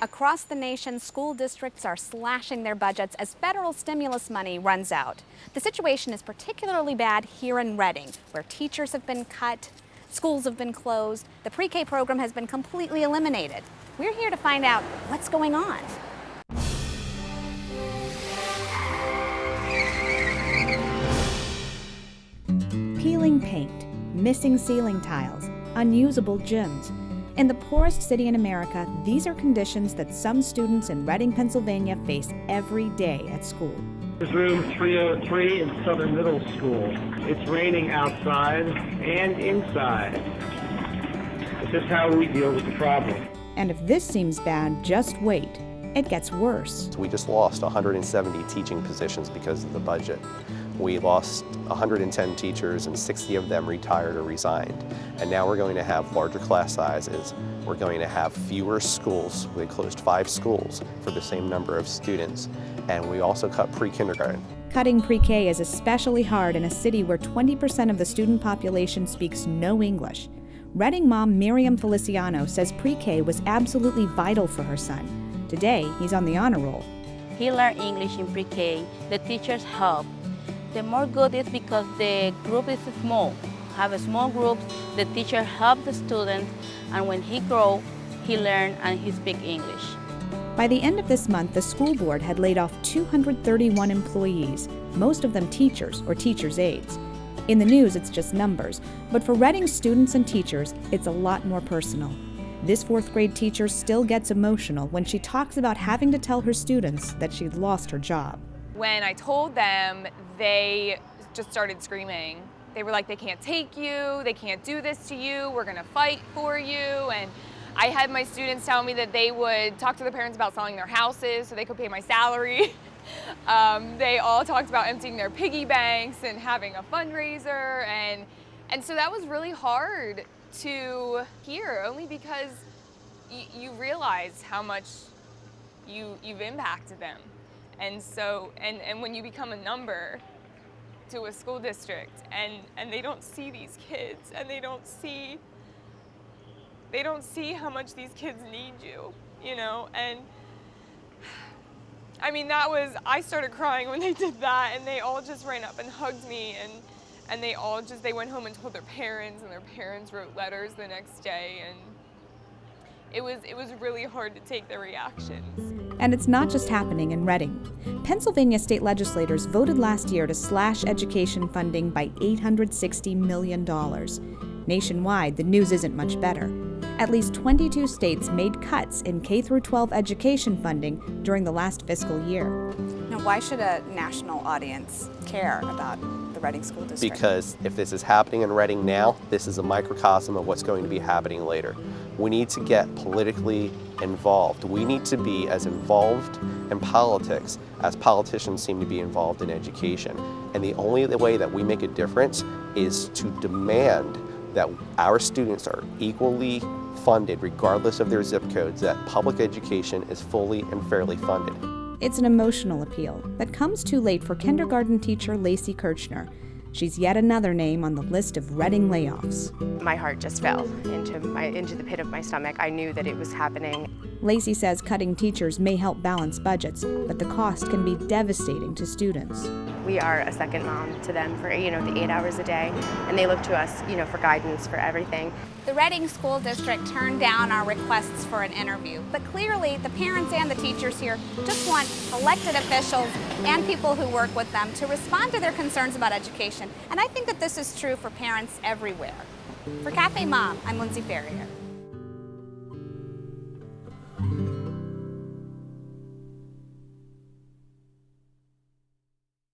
Across the nation, school districts are slashing their budgets as federal stimulus money runs out. The situation is particularly bad here in Reading, where teachers have been cut, schools have been closed, the pre-K program has been completely eliminated. We're here to find out what's going on. Peeling paint, missing ceiling tiles, unusable gyms. In the poorest city in America, these are conditions that some students in Reading, Pennsylvania face every day at school. This is room 303 in Southern Middle School. It's raining outside and inside. This is how we deal with the problem. And if this seems bad, just wait. It gets worse. We just lost 170 teaching positions because of the budget. We lost 110 teachers and 60 of them retired or resigned. And now we're going to have larger class sizes. We're going to have fewer schools. We closed 5 schools for the same number of students. And we also cut pre-kindergarten. Cutting pre-K is especially hard in a city where 20% of the student population speaks no English. Reading mom Miriam Feliciano says pre-K was absolutely vital for her son. Today, he's on the honor roll. He learned English in pre-K. The teachers help. The more good is because the group is small. Have a small groups, the teacher help the student, and when he grow, he learn and he speak English. By the end of this month, the school board had laid off 231 employees, most of them teachers or teachers' aides. In the news, it's just numbers, but for Reading students and teachers, it's a lot more personal. This 4th grade teacher still gets emotional when she talks about having to tell her students that she'd lost her job. When I told them, they just started screaming. They were like, they can't take you, they can't do this to you, we're gonna fight for you. And I had my students tell me that they would talk to their parents about selling their houses so they could pay my salary. They all talked about emptying their piggy banks and having a fundraiser. And so that was really hard to hear, only because you realize how much you've impacted them. And so, and when you become a number to a school district and they don't see these kids and they don't see how much these kids need you, you know, and I mean, I started crying when they did that, and they all just ran up and hugged me, and they went home and told their parents, and their parents wrote letters the next day, and it was really hard to take their reactions. And it's not just happening in Reading. Pennsylvania state legislators voted last year to slash education funding by $860 million. Nationwide, the news isn't much better. At least 22 states made cuts in K-12 education funding during the last fiscal year. Now, why should a national audience care about the Reading School District? Because if this is happening in Reading now, this is a microcosm of what's going to be happening later. We need to get politically involved. We need to be as involved in politics as politicians seem to be involved in education. And the only way that we make a difference is to demand that our students are equally funded, regardless of their zip codes, that public education is fully and fairly funded. It's an emotional appeal that comes too late for kindergarten teacher Lacey Kirchner. She's yet another name on the list of Reading layoffs. My heart just fell into the pit of my stomach. I knew that it was happening. Lacey says cutting teachers may help balance budgets, but the cost can be devastating to students. We are a second mom to them for, the 8 hours a day, and they look to us, for guidance for everything. The Reading School District turned down our requests for an interview, but clearly the parents and the teachers here just want elected officials and people who work with them to respond to their concerns about education. And I think that this is true for parents everywhere. For CafeMom, I'm Lindsay Ferrier.